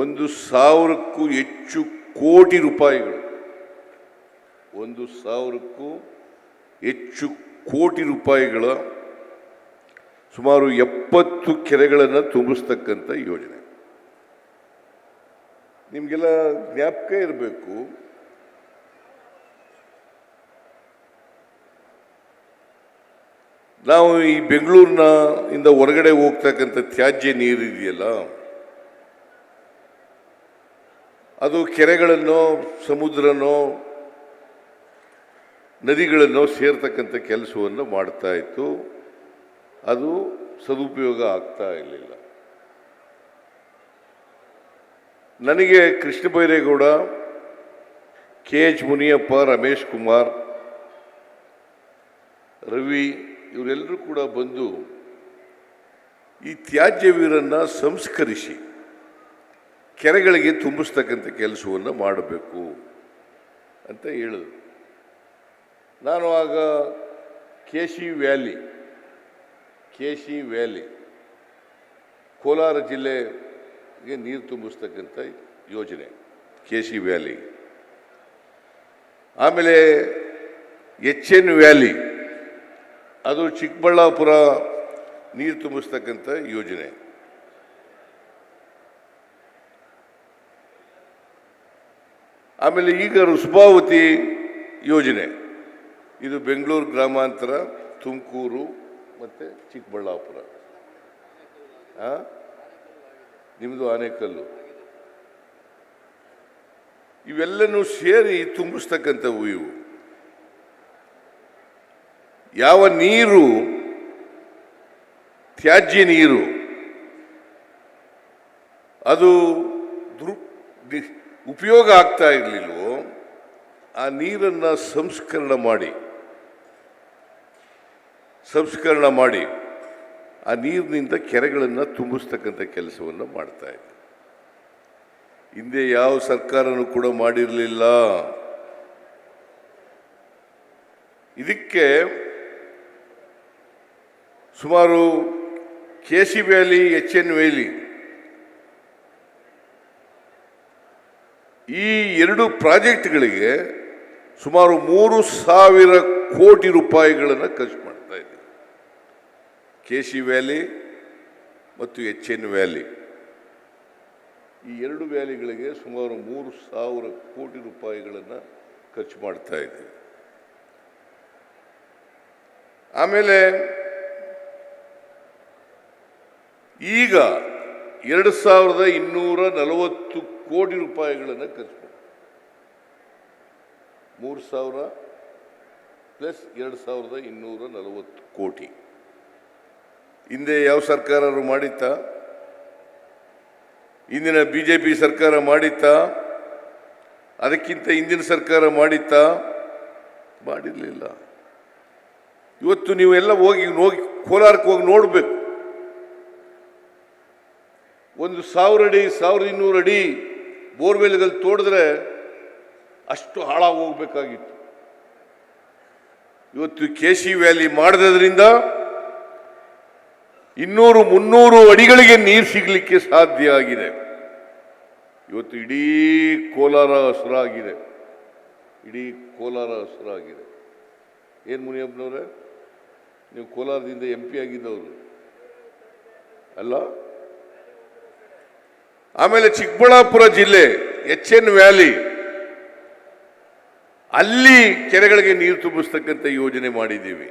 1,000ಕ್ಕೂ ಹೆಚ್ಚು ಕೋಟಿ ರೂಪಾಯಿಗಳು, 1,000ಕ್ಕೂ ಹೆಚ್ಚು ಕೋಟಿ ರೂಪಾಯಿಗಳ ಸುಮಾರು 70 ಕೆರೆಗಳನ್ನು ತುಂಬಿಸ್ತಕ್ಕಂಥ ಯೋಜನೆ. ನಿಮಗೆಲ್ಲ ಜ್ಞಾಪಕ ಇರಬೇಕು, ನಾವು ಈ ಬೆಂಗಳೂರಿನಿಂದ ಹೊರಗಡೆ ಹೋಗ್ತಕ್ಕಂಥ ತ್ಯಾಜ್ಯ ನೀರು ಇದೆಯಲ್ಲ, ಅದು ಕೆರೆಗಳನ್ನು, ಸಮುದ್ರನೋ, ನದಿಗಳನ್ನು ಸೇರ್ತಕ್ಕಂಥ ಕೆಲಸವನ್ನು ಮಾಡ್ತಾ ಇತ್ತು. ಅದು ಸದುಪಯೋಗ ಆಗ್ತಾ ಇರಲಿಲ್ಲ. ನನಗೆ ಕೃಷ್ಣ ಬೈರೇಗೌಡ, KH ಮುನಿಯಪ್ಪ, ರಮೇಶ್ ಕುಮಾರ್, ರವಿ ಇವರೆಲ್ಲರೂ ಕೂಡ ಬಂದು ಈ ತ್ಯಾಜ್ಯ ನೀರನ್ನು ಸಂಸ್ಕರಿಸಿ ಕೆರೆಗಳಿಗೆ ತುಂಬಿಸ್ತಕ್ಕಂಥ ಕೆಲಸವನ್ನು ಮಾಡಬೇಕು ಅಂತ ಹೇಳಿದ್ರು. ನಾನು ಆಗ KC ವ್ಯಾಲಿ ಕೋಲಾರ ಜಿಲ್ಲೆಗೆ ನೀರು ತುಂಬಿಸ್ತಕ್ಕಂಥ ಯೋಜನೆ KC ವ್ಯಾಲಿ, ಆಮೇಲೆ HN ವ್ಯಾಲಿ ಅದು ಚಿಕ್ಕಬಳ್ಳಾಪುರ ನೀರು ತುಂಬಿಸ್ತಕ್ಕಂಥ ಯೋಜನೆ, ಆಮೇಲೆ ಈಗ ರುಸ್ಬಾವತಿ ಯೋಜನೆ, ಇದು ಬೆಂಗಳೂರು ಗ್ರಾಮಾಂತರ, ತುಮಕೂರು ಮತ್ತು ಚಿಕ್ಕಬಳ್ಳಾಪುರ. ನಿಮ್ಮದು ಆನೇಕಲ್ಲು. ಇವೆಲ್ಲನೂ ಸೇರಿ ತುಂಬಿಸ್ತಕ್ಕಂಥವು ಇವು. ಯಾವ ನೀರು ತ್ಯಾಜ್ಯ ನೀರು ಅದು ಉಪಯೋಗ ಆಗ್ತಾ ಇರಲಿಲ್ವೋ, ಆ ನೀರನ್ನು ಸಂಸ್ಕರಣೆ ಮಾಡಿ ಆ ನೀರಿನಿಂದ ಕೆರೆಗಳನ್ನು ತುಂಬಿಸ್ತಕ್ಕಂಥ ಕೆಲಸವನ್ನು ಮಾಡ್ತಾ ಇದೆ. ಹಿಂದೆ ಯಾವ ಸರ್ಕಾರನೂ ಕೂಡ ಮಾಡಿರಲಿಲ್ಲ. ಇದಕ್ಕೆ ಸುಮಾರು KC ವ್ಯಾಲಿ, HN ವ್ಯಾಲಿ ಈ ಎರಡು ಪ್ರಾಜೆಕ್ಟ್ಗಳಿಗೆ ಸುಮಾರು 3,000 ಕೋಟಿ ರೂಪಾಯಿಗಳನ್ನು ಖರ್ಚು ಮಾಡ್ತಾ ಇದ್ದೀವಿ. KC ವ್ಯಾಲಿ ಮತ್ತು HN ವ್ಯಾಲಿ ಈ ಎರಡು ವ್ಯಾಲಿಗಳಿಗೆ ಸುಮಾರು 3,000 ಕೋಟಿ ರೂಪಾಯಿಗಳನ್ನು ಖರ್ಚು ಮಾಡ್ತಾ ಇದ್ದೀವಿ. ಆಮೇಲೆ ಈಗ 2,240 ಕೋಟಿ ರೂಪಾಯಿಗಳನ್ನು ಖರ್ಚು ಮಾಡಿ, 3,000 ಪ್ಲಸ್ 2,240 ಕೋಟಿ. ಹಿಂದೆ ಯಾವ ಸರ್ಕಾರ ಮಾಡಿತ್ತಾ? ಇಂದಿನ BJP ಸರ್ಕಾರ ಮಾಡಿತ್ತಾ? ಅದಕ್ಕಿಂತ ಹಿಂದಿನ ಸರ್ಕಾರ ಮಾಡಿತ್ತಾ? ಮಾಡಿರಲಿಲ್ಲ. ಇವತ್ತು ನೀವೆಲ್ಲ ಹೋಗಿ ಕೋಲಾರಕ್ಕೆ ಹೋಗಿ ನೋಡಬೇಕು. 1,000 ಅಡಿ, 1,200 ಅಡಿ ಬೋರ್ವೆಲ್ಗಳು ತೋಡಿದ್ರೆ ಅಷ್ಟು ಹಾಳಾಗಿ ಹೋಗ್ಬೇಕಾಗಿತ್ತು. ಇವತ್ತು KC ವ್ಯಾಲಿ ಮಾಡಿದ್ರಿಂದ 200-300 ಅಡಿಗಳಿಗೆ ನೀರು ಸಿಗಲಿಕ್ಕೆ ಸಾಧ್ಯ ಆಗಿದೆ. ಇವತ್ತು ಇಡೀ ಕೋಲಾರ ಹಸುರಾಗಿದೆ. ಏನು ಮುನಿಯಪ್ಪನವ್ರೆ, ನೀವು ಕೋಲಾರದಿಂದ MP ಆಗಿದ್ದವರು ಅಲ್ಲ? ಆಮೇಲೆ ಚಿಕ್ಕಬಳ್ಳಾಪುರ ಜಿಲ್ಲೆ HN ವ್ಯಾಲಿ, ಅಲ್ಲಿ ಕೆರೆಗಳಿಗೆ ನೀರು ತುಂಬಿಸ್ತಕ್ಕಂಥ ಯೋಜನೆ ಮಾಡಿದ್ದೀವಿ.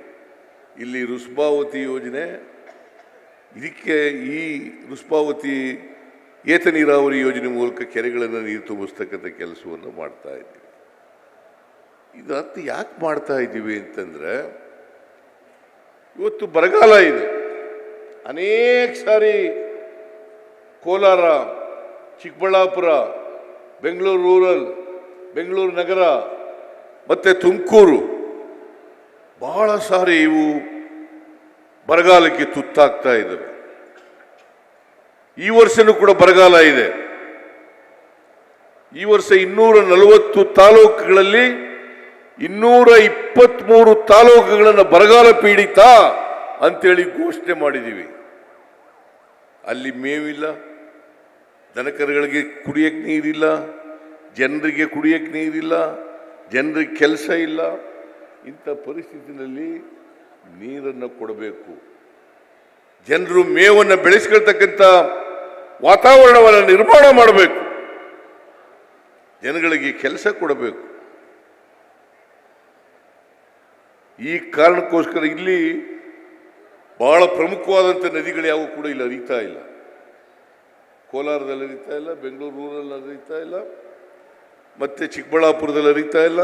ಇಲ್ಲಿ ರುಸ್ಬಾವತಿ ಯೋಜನೆ, ಇದಕ್ಕೆ ಈ ರುಸ್ಬಾವತಿ ಏತ ನೀರಾವರಿ ಯೋಜನೆ ಮೂಲಕ ಕೆರೆಗಳನ್ನು ನೀರು ತುಂಬಿಸ್ತಕ್ಕಂಥ ಕೆಲಸವನ್ನು ಮಾಡ್ತಾ ಇದ್ದೀವಿ. ಇದನ್ನು ಯಾಕೆ ಮಾಡ್ತಾ ಇದ್ದೀವಿ ಅಂತಂದರೆ, ಇವತ್ತು ಬರಗಾಲ ಇದೆ. ಅನೇಕ ಸಾರಿ ಕೋಲಾರ, ಚಿಕ್ಕಬಳ್ಳಾಪುರ, ಬೆಂಗಳೂರು ರೂರಲ್, ಬೆಂಗಳೂರು ನಗರ ಮತ್ತು ತುಮಕೂರು ಬಹಳ ಸಾರಿ ಇವು ಬರಗಾಲಕ್ಕೆ ತುತ್ತಾಗ್ತಾ ಇದ್ದಾವೆ. ಈ ವರ್ಷನೂ ಕೂಡ ಬರಗಾಲ ಇದೆ. ಈ ವರ್ಷ 240 ತಾಲೂಕುಗಳಲ್ಲಿ 223 ತಾಲೂಕುಗಳನ್ನು ಬರಗಾಲ ಪೀಡಿತ ಅಂತೇಳಿ ಘೋಷಣೆ ಮಾಡಿದ್ದೀವಿ. ಅಲ್ಲಿ ಮೇವಿಲ್ಲ, ದನಕರುಗಳಿಗೆ ಕುಡಿಯಕ್ಕೆ ನೀರಿಲ್ಲ, ಜನರಿಗೆ ಕುಡಿಯಕ್ಕೆ ನೀರಿಲ್ಲ, ಜನರಿಗೆ ಕೆಲಸ ಇಲ್ಲ. ಇಂಥ ಪರಿಸ್ಥಿತಿನಲ್ಲಿ ನೀರನ್ನು ಕೊಡಬೇಕು. ಜನರು ಮೇವನ್ನು ಬೆಳೆಸ್ಕೊಳ್ತಕ್ಕಂಥ ವಾತಾವರಣವನ್ನು ನಿರ್ಮಾಣ ಮಾಡಬೇಕು. ಜನಗಳಿಗೆ ಕೆಲಸ ಕೊಡಬೇಕು. ಈ ಕಾರಣಕ್ಕೋಸ್ಕರ ಇಲ್ಲಿ ಬಹಳ ಪ್ರಮುಖವಾದಂಥ ನದಿಗಳು ಯಾವುವು ಕೂಡ ಇಲ್ಲಿ ಹರಿತಾ ಇಲ್ಲ. ಕೋಲಾರದಲ್ಲಿ ಹರಿತಾ ಇಲ್ಲ, ಬೆಂಗಳೂರು ರೂರಲ್ಲಿ ಹರಿತಾ ಇಲ್ಲ, ಮತ್ತೆ ಚಿಕ್ಕಬಳ್ಳಾಪುರದಲ್ಲಿ ಹರಿತಾ ಇಲ್ಲ.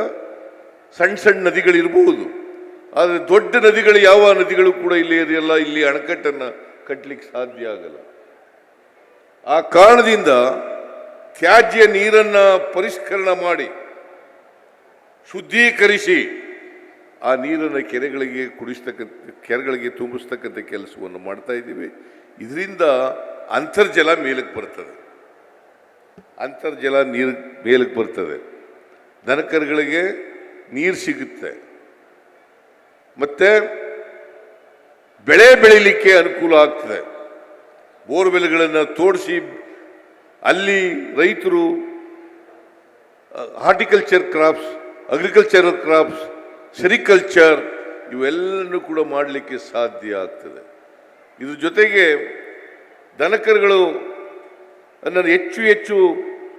ಸಣ್ಣ ಸಣ್ಣ ನದಿಗಳಿರ್ಬೋದು, ಆದರೆ ದೊಡ್ಡ ನದಿಗಳು ಯಾವ ನದಿಗಳು ಕೂಡ ಇಲ್ಲಿ ಹರಿಯಲ್ಲ. ಇಲ್ಲಿ ಅಣೆಕಟ್ಟನ್ನು ಕಟ್ಟಲಿಕ್ಕೆ ಸಾಧ್ಯ ಆಗಲ್ಲ. ಆ ಕಾರಣದಿಂದ ತ್ಯಾಜ್ಯ ನೀರನ್ನು ಪರಿಷ್ಕರಣೆ ಮಾಡಿ ಶುದ್ಧೀಕರಿಸಿ ಆ ನೀರನ್ನು ಕೆರೆಗಳಿಗೆ ಕೆರೆಗಳಿಗೆ ತುಂಬಿಸ್ತಕ್ಕಂಥ ಕೆಲಸವನ್ನು ಮಾಡ್ತಾ ಇದ್ದೀವಿ. ಇದರಿಂದ ಅಂತರ್ಜಲ ಮೇಲಕ್ಕೆ ಬರ್ತದೆ. ಅಂತರ್ಜಲ ನೀರು ಮೇಲಕ್ಕೆ ಬರ್ತದೆ, ದನಕರುಗಳಿಗೆ ನೀರು ಸಿಗುತ್ತೆ, ಮತ್ತೆ ಬೆಳೆ ಬೆಳೀಲಿಕ್ಕೆ ಅನುಕೂಲ ಆಗ್ತದೆ. ಬೋರ್ವೆಲ್ಗಳನ್ನು ತೋಡಿಸಿ ಅಲ್ಲಿ ರೈತರು horticulture crops, agricultural crops, sericulture ಇವೆಲ್ಲನೂ ಕೂಡ ಮಾಡಲಿಕ್ಕೆ ಸಾಧ್ಯ ಆಗ್ತದೆ. ಇದ್ರ ಜೊತೆಗೆ ದನಕರುಗಳು ಅನ್ನು ಹೆಚ್ಚು ಹೆಚ್ಚು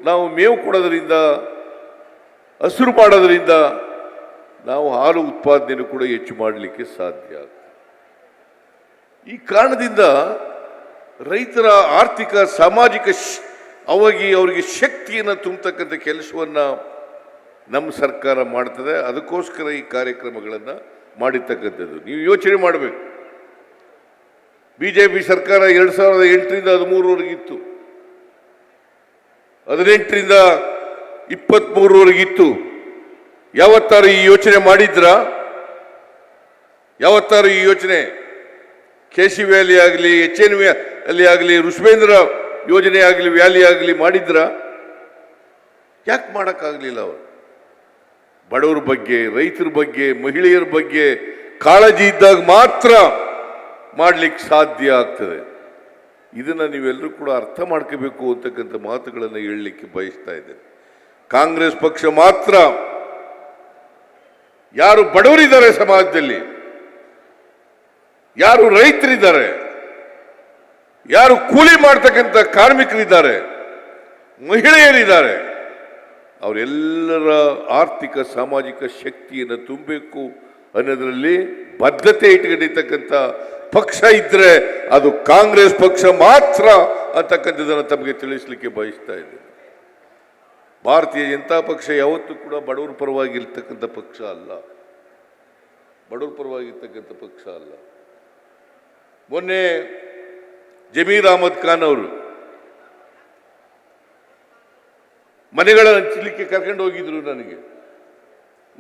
ನಾವು ಮೇವು ಕೊಡೋದ್ರಿಂದ, ಹಸಿರು ಮಾಡೋದ್ರಿಂದ ನಾವು ಹಾಲು ಉತ್ಪಾದನೆಯನ್ನು ಕೂಡ ಹೆಚ್ಚು ಮಾಡಲಿಕ್ಕೆ ಸಾಧ್ಯ ಆಗ್ತದೆ. ಈ ಕಾರಣದಿಂದ ರೈತರ ಆರ್ಥಿಕ ಸಾಮಾಜಿಕ ಅವರಿಗೆ ಶಕ್ತಿಯನ್ನು ತುಂಬತಕ್ಕಂಥ ಕೆಲಸವನ್ನು ನಮ್ಮ ಸರ್ಕಾರ ಮಾಡ್ತದೆ. ಅದಕ್ಕೋಸ್ಕರ ಈ ಕಾರ್ಯಕ್ರಮಗಳನ್ನು ಮಾಡಿರ್ತಕ್ಕಂಥದ್ದು. ನೀವು ಯೋಚನೆ ಮಾಡಬೇಕು. ಬಿಜೆಪಿ ಸರ್ಕಾರ 2008ರಿಂದ 13ವರೆಗಿತ್ತು, 18ರಿಂದ 23ವರೆಗಿತ್ತು. ಯಾವತ್ತಾರು ಈ ಯೋಚನೆ ಮಾಡಿದ್ರ? ಯಾವತ್ತಾರು ಈ ಯೋಚನೆ KC ವ್ಯಾಲಿ ಆಗಲಿ, HN ವ್ಯಾಲಿ ಆಗಲಿ, ಋಷಭೇಂದ್ರ ಯೋಜನೆ ಆಗಲಿ, ವ್ಯಾಲಿ ಆಗಲಿ ಮಾಡಿದ್ರ? ಯಾಕೆ ಮಾಡೋಕ್ಕಾಗಲಿಲ್ಲ? ಅವರು ಬಡವರ ಬಗ್ಗೆ, ರೈತರ ಬಗ್ಗೆ, ಮಹಿಳೆಯರ ಬಗ್ಗೆ ಕಾಳಜಿ ಇದ್ದಾಗ ಮಾತ್ರ ಮಾಡಲಿಕ್ಕೆ ಸಾಧ್ಯ ಆಗ್ತದೆ. ಇದನ್ನು ನೀವೆಲ್ಲರೂ ಕೂಡ ಅರ್ಥ ಮಾಡ್ಕೋಬೇಕು ಅಂತಕ್ಕಂಥ ಮಾತುಗಳನ್ನು ಹೇಳಲಿಕ್ಕೆ ಬಯಸ್ತಾ ಇದ್ದೇನೆ. ಕಾಂಗ್ರೆಸ್ ಪಕ್ಷ ಮಾತ್ರ ಯಾರು ಬಡವರಿದ್ದಾರೆ ಸಮಾಜದಲ್ಲಿ, ಯಾರು ರೈತರಿದ್ದಾರೆ, ಯಾರು ಕೂಲಿ ಮಾಡ್ತಕ್ಕಂಥ ಕಾರ್ಮಿಕರಿದ್ದಾರೆ, ಮಹಿಳೆಯರಿದ್ದಾರೆ, ಅವರೆಲ್ಲರ ಆರ್ಥಿಕ ಸಾಮಾಜಿಕ ಶಕ್ತಿಯನ್ನು ತುಂಬಬೇಕು ಅನ್ನೋದರಲ್ಲಿ ಬದ್ಧತೆ ಇಟ್ಕೊಂಡಿರ್ತಕ್ಕಂಥ ಪಕ್ಷ ಇದ್ರೆ ಅದು ಕಾಂಗ್ರೆಸ್ ಪಕ್ಷ ಮಾತ್ರ ಅಂತಕ್ಕಂಥದ್ದನ್ನು ತಮಗೆ ತಿಳಿಸಲಿಕ್ಕೆ ಬಯಸ್ತಾ ಇದ್ದೇನೆ. ಭಾರತೀಯ ಜನತಾ ಪಕ್ಷ ಯಾವತ್ತೂ ಕೂಡ ಬಡವರ ಪರವಾಗಿರ್ತಕ್ಕಂಥ ಪಕ್ಷ ಅಲ್ಲ, ಬಡವರ ಪರವಾಗಿರ್ತಕ್ಕಂಥ ಪಕ್ಷ ಅಲ್ಲ. ಮೊನ್ನೆ ಜಮೀರ್ ಅಹಮದ್ ಖಾನ್ ಅವರು ಮನೆಗಳ ಹಂಚಲಿಕ್ಕೆ ಕರ್ಕೊಂಡು ಹೋಗಿದ್ರು. ನನಗೆ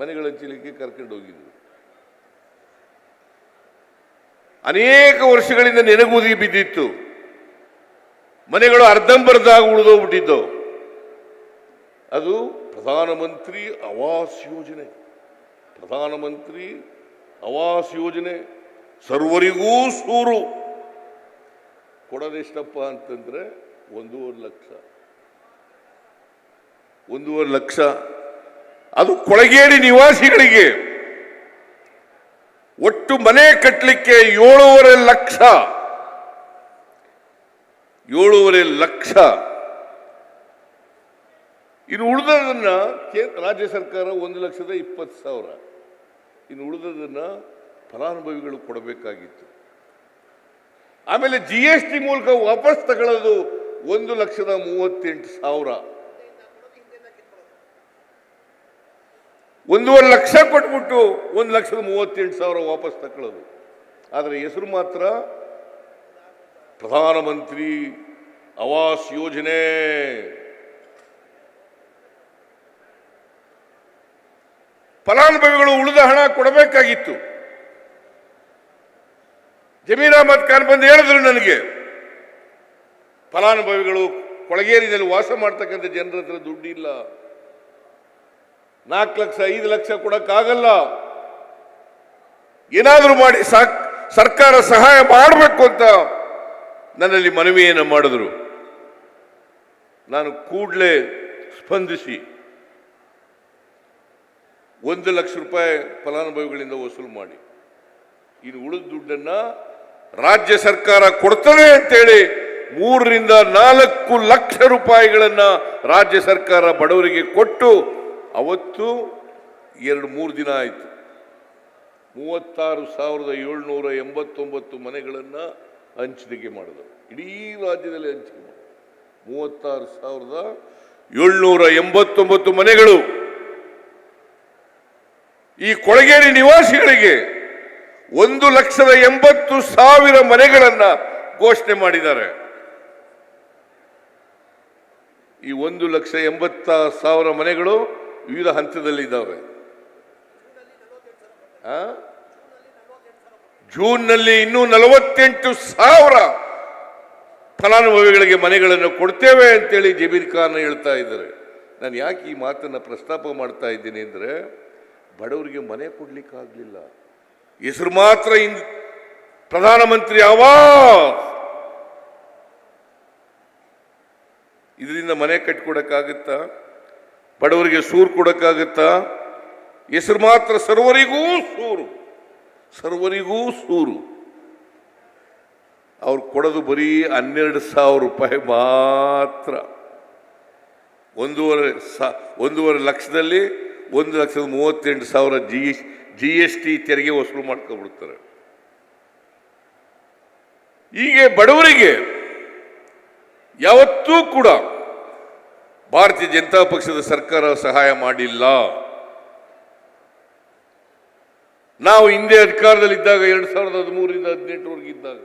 ಮನೆಗಳ ಹಂಚಲಿಕ್ಕೆ ಕರ್ಕೊಂಡು ಹೋಗಿದ್ರು. ಅನೇಕ ವರ್ಷಗಳಿಂದ ನೆನಗುದಿ ಬಿದ್ದಿತ್ತು. ಮನೆಗಳು ಅರ್ಧಂಬರ್ಧಾಗಿ ಉಳಿದೋಗ್ಬಿಟ್ಟಿದ್ದವು. ಅದು ಪ್ರಧಾನಮಂತ್ರಿ ಆವಾಸ್ ಯೋಜನೆ. ಪ್ರಧಾನಮಂತ್ರಿ ಆವಾಸ್ ಯೋಜನೆ ಸರ್ವರಿಗೂ ಸೂರು ಕೊಡೋದೆಷ್ಟಪ್ಪ ಅಂತಂದ್ರೆ 1.5 ಲಕ್ಷ. 1.5 ಲಕ್ಷ. ಅದು ಕೊಳಗೇರಿ ನಿವಾಸಿಗಳಿಗೆ. ಒಟ್ಟು ಮನೆ ಕಟ್ಟಲಿಕ್ಕೆ 7.5 ಲಕ್ಷ. 7.5 ಲಕ್ಷ. ಇನ್ನು ಉಳಿದದನ್ನ ರಾಜ್ಯ ಸರ್ಕಾರ 1,20,000. ಇನ್ನು ಉಳಿದದನ್ನ ಫಲಾನುಭವಿಗಳು ಕೊಡಬೇಕಾಗಿತ್ತು. ಆಮೇಲೆ GST ಮೂಲಕ ವಾಪಸ್ ತಗೊಳ್ಳೋದು 1,38,000. 1.5 ಲಕ್ಷ ಕೊಟ್ಬಿಟ್ಟು 1,38,000 ವಾಪಸ್ ತಗೊಳ್ಳೋದು. ಆದರೆ ಹೆಸರು ಮಾತ್ರ ಪ್ರಧಾನಮಂತ್ರಿ ಆವಾಸ್ ಯೋಜನೆ. ಫಲಾನುಭವಿಗಳು ಉಳಿದ ಹಣ ಕೊಡಬೇಕಾಗಿತ್ತು. ಜಮೀರ್ ಅಹಮದ್ ಖಾನ್ ಬಂದು ಹೇಳಿದ್ರು ನನಗೆ, ಫಲಾನುಭವಿಗಳು ಕೊಳಗೇರಿನಲ್ಲಿ ವಾಸ ಮಾಡ್ತಕ್ಕಂಥ ಜನರ ಹತ್ರ ದುಡ್ಡಿಲ್ಲ, 4 ಲಕ್ಷ 5 ಲಕ್ಷ ಕೊಡಕ್ಕಾಗಲ್ಲ, ಏನಾದರೂ ಮಾಡಿ ಸರ್ಕಾರ ಸಹಾಯ ಮಾಡಬೇಕು ಅಂತ ನನ್ನಲ್ಲಿ ಮನವಿಯನ್ನು ಮಾಡಿದ್ರು. ನಾನು ಕೂಡಲೇ ಸ್ಪಂದಿಸಿ 1 ಲಕ್ಷ ರೂಪಾಯಿ ಫಲಾನುಭವಿಗಳಿಂದ ವಸೂಲು ಮಾಡಿ ಇನ್ನು ಉಳಿದ ದುಡ್ಡನ್ನ ರಾಜ್ಯ ಸರ್ಕಾರ ಕೊಡ್ತದೆ ಅಂತೇಳಿ 3 ರಿಂದ 4 ಲಕ್ಷ ರೂಪಾಯಿಗಳನ್ನ ರಾಜ್ಯ ಸರ್ಕಾರ ಬಡವರಿಗೆ ಕೊಟ್ಟು ಅವತ್ತು 2-3 ದಿನ ಆಯಿತು 36,789 ಮನೆಗಳನ್ನ ಹಂಚಿಕೆ ಮಾಡಿದ್ರು. ಇಡೀ ರಾಜ್ಯದಲ್ಲಿ ಹಂಚಿಕೆ ಮಾಡಿದ್ರು 36,789 ಮನೆಗಳು. ಈ ಕೊಳಗೇರಿ ನಿವಾಸಿಗಳಿಗೆ 1,80,000 ಮನೆಗಳನ್ನ ಘೋಷಣೆ ಮಾಡಿದ್ದಾರೆ. ಈ 1,80,000 ಮನೆಗಳು ವಿವಿಧ ಹಂತದಲ್ಲಿದ್ದಾವೆ. ಜೂನ್ನಲ್ಲಿ ಇನ್ನೂ 48,000 ಫಲಾನುಭವಿಗಳಿಗೆ ಮನೆಗಳನ್ನು ಕೊಡ್ತೇವೆ ಅಂತೇಳಿ ಜಬೀರ್ ಖಾನ್ ಹೇಳ್ತಾ ಇದ್ದಾರೆ. ನಾನು ಯಾಕೆ ಈ ಮಾತನ್ನು ಪ್ರಸ್ತಾಪ ಮಾಡ್ತಾ ಇದ್ದೀನಿ ಅಂದರೆ, ಬಡವರಿಗೆ ಮನೆ ಕೊಡ್ಲಿಕ್ಕಾಗಲಿಲ್ಲ, ಹೆಸರು ಮಾತ್ರ ಪ್ರಧಾನಮಂತ್ರಿ ಆವಾಸ್, ಇದರಿಂದ ಮನೆ ಕಟ್ಕೊಡಕ್ಕಾಗುತ್ತಾ? ಬಡವರಿಗೆ ಸೂರು ಕೊಡಕ್ಕಾಗುತ್ತಾ? ಹೆಸರು ಮಾತ್ರ ಸರ್ವರಿಗೂ ಸೂರು, ಸರ್ವರಿಗೂ ಸೂರು. ಅವ್ರು ಕೊಡೋದು ಬರೀ 12,000 ರೂಪಾಯಿ ಮಾತ್ರ. 1.5 ಲಕ್ಷದಲ್ಲಿ 1,38,000 GST ತೆರಿಗೆ ವಸೂಲು ಮಾಡ್ಕೊಬಿಡ್ತಾರೆ. ಹೀಗೆ ಬಡವರಿಗೆ ಯಾವತ್ತೂ ಕೂಡ ಭಾರತೀಯ ಜನತಾ ಪಕ್ಷದ ಸರ್ಕಾರ ಸಹಾಯ ಮಾಡಿಲ್ಲ. ನಾವು ಹಿಂದೆ ಅಧಿಕಾರದಲ್ಲಿದ್ದಾಗ 2013ರಿಂದ 2018ವರೆಗೆ ಇದ್ದಾಗ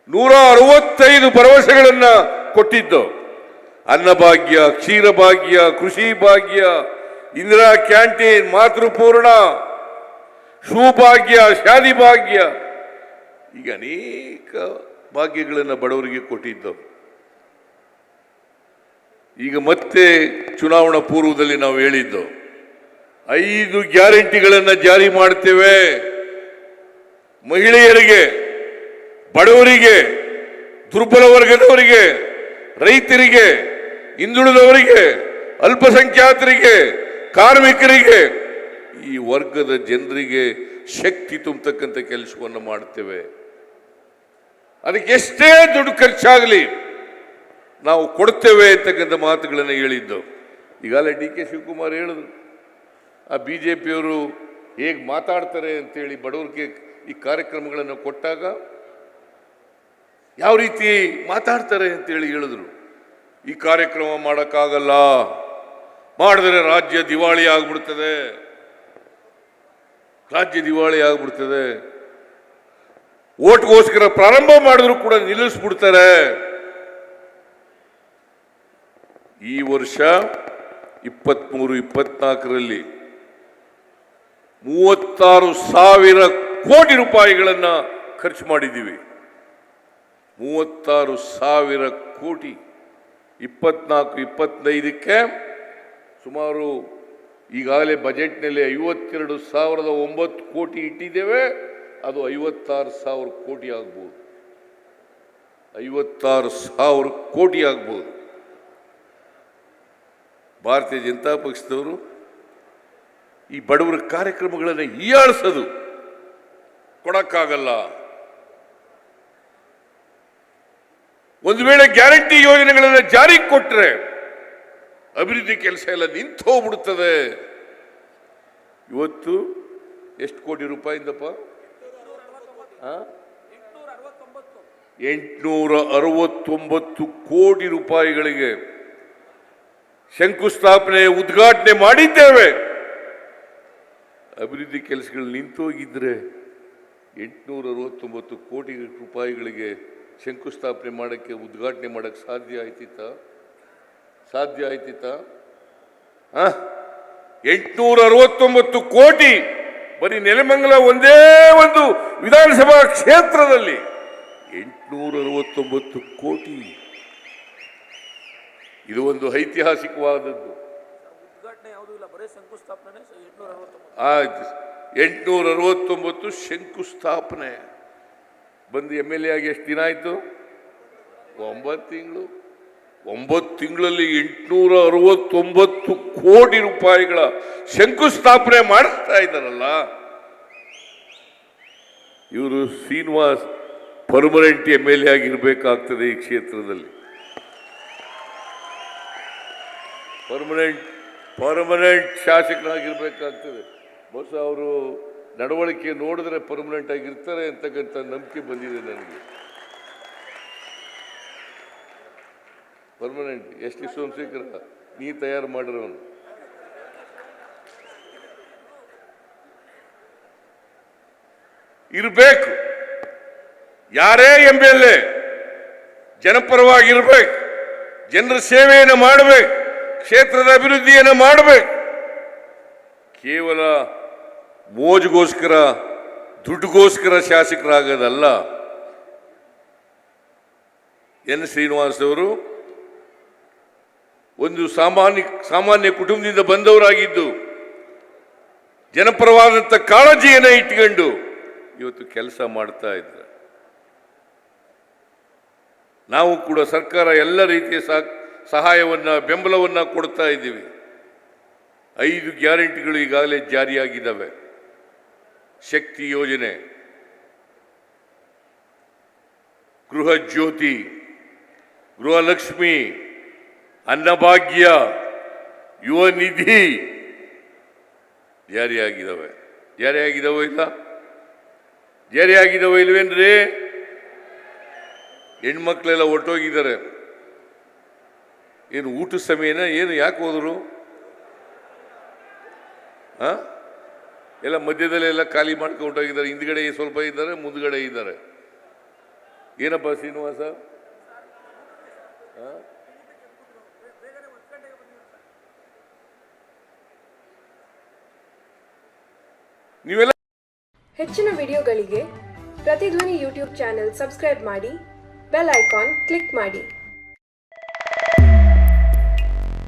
165 ಭರವಸೆಗಳನ್ನ ಕೊಟ್ಟಿದ್ದು. ಅನ್ನಭಾಗ್ಯ, ಕ್ಷೀರಭಾಗ್ಯ, ಕೃಷಿ ಭಾಗ್ಯ, ಇಂದಿರಾ ಕ್ಯಾಂಟೀನ್, ಮಾತೃಪೂರ್ಣ, ಸೌಭಾಗ್ಯ, ಶಾದಿ ಭಾಗ್ಯ, ಈಗ ಅನೇಕ ಭಾಗ್ಯಗಳನ್ನು ಬಡವರಿಗೆ ಕೊಟ್ಟಿದ್ದು. ಈಗ ಮತ್ತೆ ಚುನಾವಣಾ ಪೂರ್ವದಲ್ಲಿ ನಾವು ಹೇಳಿದ್ದು 5 ಗ್ಯಾರಂಟಿಗಳನ್ನು ಜಾರಿ ಮಾಡ್ತೇವೆ. ಮಹಿಳೆಯರಿಗೆ, ಬಡವರಿಗೆ, ದುರ್ಬಲ ವರ್ಗದವರಿಗೆ, ರೈತರಿಗೆ, ಹಿಂದುಳಿದವರಿಗೆ, ಅಲ್ಪಸಂಖ್ಯಾತರಿಗೆ, ಕಾರ್ಮಿಕರಿಗೆ, ಈ ವರ್ಗದ ಜನರಿಗೆ ಶಕ್ತಿ ತುಂಬತಕ್ಕಂಥ ಕೆಲಸವನ್ನು ಮಾಡ್ತೇವೆ. ಅದಕ್ಕೆ ಎಷ್ಟೇ ದುಡ್ಡು ಖರ್ಚಾಗಲಿ ನಾವು ಕೊಡ್ತೇವೆ ಅಂತಕ್ಕಂಥ ಮಾತುಗಳನ್ನು ಹೇಳಿದ್ದು. ಈಗಾಗಲೇ DK ಶಿವಕುಮಾರ್ ಹೇಳಿದ್ರು, ಆ BJPಯವರು ಹೇಗೆ ಮಾತಾಡ್ತಾರೆ ಅಂತೇಳಿ ಬಡವರಿಗೆ ಈ ಕಾರ್ಯಕ್ರಮಗಳನ್ನು ಕೊಟ್ಟಾಗ ಯಾವ ರೀತಿ ಮಾತಾಡ್ತಾರೆ ಅಂತೇಳಿ ಹೇಳಿದ್ರು. ಈ ಕಾರ್ಯಕ್ರಮ ಮಾಡೋಕ್ಕಾಗಲ್ಲ, ಮಾಡಿದ್ರೆ ರಾಜ್ಯ ದಿವಾಳಿ ಆಗ್ಬಿಡ್ತದೆ, ರಾಜ್ಯ ದಿವಾಳಿ ಆಗ್ಬಿಡ್ತದೆ, ಓಟ್ಗೋಸ್ಕರ ಪ್ರಾರಂಭ ಮಾಡಿದ್ರು ಕೂಡ ನಿಲ್ಲಿಸ್ಬಿಡ್ತಾರೆ. ಈ ವರ್ಷ 23-24ರಲ್ಲಿ 36,000 ಕೋಟಿ ರೂಪಾಯಿಗಳನ್ನು ಖರ್ಚು ಮಾಡಿದ್ದೀವಿ. 36,000 ಕೋಟಿ. 24-25ಕ್ಕೆ ಸುಮಾರು ಈಗಾಗಲೇ ಬಜೆಟ್ನಲ್ಲಿ 52,009 ಕೋಟಿ ಇಟ್ಟಿದ್ದೇವೆ. ಅದು 56,000 ಕೋಟಿ ಆಗ್ಬೋದು, 56,000 ಕೋಟಿ ಆಗ್ಬೋದು. ಭಾರತೀಯ ಜನತಾ ಪಕ್ಷದವರು ಈ ಬಡವರ ಕಾರ್ಯಕ್ರಮಗಳನ್ನು ಹೀಯಾಳಿಸೋದು, ಕೊಡಕ್ಕಾಗಲ್ಲ. ಒಂದು ವೇಳೆ ಗ್ಯಾರಂಟಿ ಯೋಜನೆಗಳನ್ನು ಜಾರಿಗೆ ಕೊಟ್ಟರೆ ಅಭಿವೃದ್ಧಿ ಕೆಲಸ ಎಲ್ಲ ನಿಂತು ಹೋಗ್ಬಿಡುತ್ತದೆ. ಇವತ್ತು ಎಷ್ಟು ಕೋಟಿ ರೂಪಾಯಿಂದಪ್ಪ? 869 ಕೋಟಿ ರೂಪಾಯಿಗಳಿಗೆ ಶಂಕುಸ್ಥಾಪನೆ, ಉದ್ಘಾಟನೆ ಮಾಡಿದ್ದೇವೆ. ಅಭಿವೃದ್ಧಿ ಕೆಲಸಗಳು ನಿಂತೋಗಿದ್ರೆ 869 ಕೋಟಿ ರೂಪಾಯಿಗಳಿಗೆ ಶಂಕುಸ್ಥಾಪನೆ ಮಾಡೋಕ್ಕೆ, ಉದ್ಘಾಟನೆ ಮಾಡೋಕ್ಕೆ ಸಾಧ್ಯ ಆಯ್ತಿತ್ತ? 869 ಕೋಟಿ ಬರೀ ನೆಲಮಂಗಲ ಒಂದೇ ಒಂದು ವಿಧಾನಸಭಾ ಕ್ಷೇತ್ರದಲ್ಲಿ 869 ಕೋಟಿ. ಇದು ಒಂದು ಐತಿಹಾಸಿಕವಾದದ್ದು. 869 ಶಂಕುಸ್ಥಾಪನೆ. ಬಂದು MLA ಆಗಿ ಎಷ್ಟು ದಿನ ಆಯಿತು? 9 ತಿಂಗಳು. 9 ತಿಂಗಳಲ್ಲಿ 869 ಕೋಟಿ ರೂಪಾಯಿಗಳ ಶಂಕುಸ್ಥಾಪನೆ ಮಾಡಿಸ್ತಾ ಇದ್ದಾರಲ್ಲ. ಇವರು ಶ್ರೀನಿವಾಸ್ ಪರ್ಮನೆಂಟ್ MLA ಆಗಿರ್ಬೇಕಾಗ್ತದೆ ಈ ಕ್ಷೇತ್ರದಲ್ಲಿ. ಪರ್ಮನೆಂಟ್ ಶಾಸಕರಾಗಿರ್ಬೇಕಾಗ್ತದೆ. ಬಹುಶಃ ಅವರು ನಡವಳಿಕೆ ನೋಡಿದ್ರೆ ಪರ್ಮನೆಂಟ್ ಆಗಿರ್ತಾರೆ ಅಂತಕ್ಕಂಥ ನಂಬಿಕೆ ಬಂದಿದೆ ನನಗೆ. ಪರ್ಮನೆಂಟ್ ಎಸ್ ಟಿ ಸೋಮಶೇಖರ ನೀ ತಯಾರು ಮಾಡಿರೋನು. ಇರಬೇಕು. ಯಾರೇ MLA ಜನಪರವಾಗಿರ್ಬೇಕು, ಜನರ ಸೇವೆಯನ್ನು ಮಾಡಬೇಕು, ಕ್ಷೇತ್ರದ ಅಭಿವೃದ್ಧಿಯನ್ನು ಮಾಡಬೇಕು. ಕೇವಲ ಮೋಜಿಗೋಸ್ಕರ ದುಡ್ಡುಗೋಸ್ಕರ ಶಾಸಕರಾಗೋದಲ್ಲ. ಎನ್ ಶ್ರೀನಿವಾಸ್ ಅವರು ಒಂದು ಸಾಮಾನ್ಯ ಕುಟುಂಬದಿಂದ ಬಂದವರಾಗಿದ್ದು ಜನಪರವಾದಂಥ ಕಾಳಜಿಯನ್ನು ಇಟ್ಕೊಂಡು ಇವತ್ತು ಕೆಲಸ ಮಾಡ್ತಾ ಇದ್ದಾರೆ. ನಾವು ಕೂಡ ಸರ್ಕಾರ ಎಲ್ಲ ರೀತಿಯ ಸಹಾಯವನ್ನು ಬೆಂಬಲವನ್ನು ಕೊಡ್ತಾ ಇದ್ದೀವಿ. 5 ಗ್ಯಾರಂಟಿಗಳು ಈಗಾಗಲೇ ಜಾರಿಯಾಗಿದ್ದಾವೆ. ಶಕ್ತಿ ಯೋಜನೆ, ಗೃಹ ಜ್ಯೋತಿ, ಗೃಹಲಕ್ಷ್ಮಿ, ಅನ್ನಭಾಗ್ಯ, ಯುವ ನಿಧಿ ಜಾರಿಯಾಗಿದ್ದಾವೆ. ಜಾರಿಯಾಗಿದ್ದಾವೆ ಇಲ್ವೇನ್ರಿ? ಹೆಣ್ಮಕ್ಳೆಲ್ಲ ಹೊರಟೋಗಿದ್ದಾರೆ. ಏನು ಊಟದ ಸಮಯನ ಏನು ಯಾಕೆ ಹೋದರು? ಎಲ್ಲ ಮಧ್ಯದಲ್ಲೆಲ್ಲ ಖಾಲಿ ಮಾಡ್ಕೊಂಡು ಹೊರಟೋಗಿದ್ದಾರೆ. ಹಿಂದ್ಗಡೆ ಸ್ವಲ್ಪ ಇದ್ದಾರೆ, ಮುಂದ್ಗಡೆ ಇದ್ದಾರೆ. ಏನಪ್ಪ ಶ್ರೀನಿವಾಸ? ನೀವೆಲ್ಲ ಹೆಚ್ಚಿನ ವಿಡಿಯೋಗಳಿಗೆ ಪ್ರತಿಧ್ವನಿ ಯೂಟ್ಯೂಬ್ ಚಾನೆಲ್ ಸಬ್ಸ್ಕ್ರೈಬ್ ಮಾಡಿ, ಬೆಲ್ ಐಕಾನ್ ಕ್ಲಿಕ್ ಮಾಡಿ.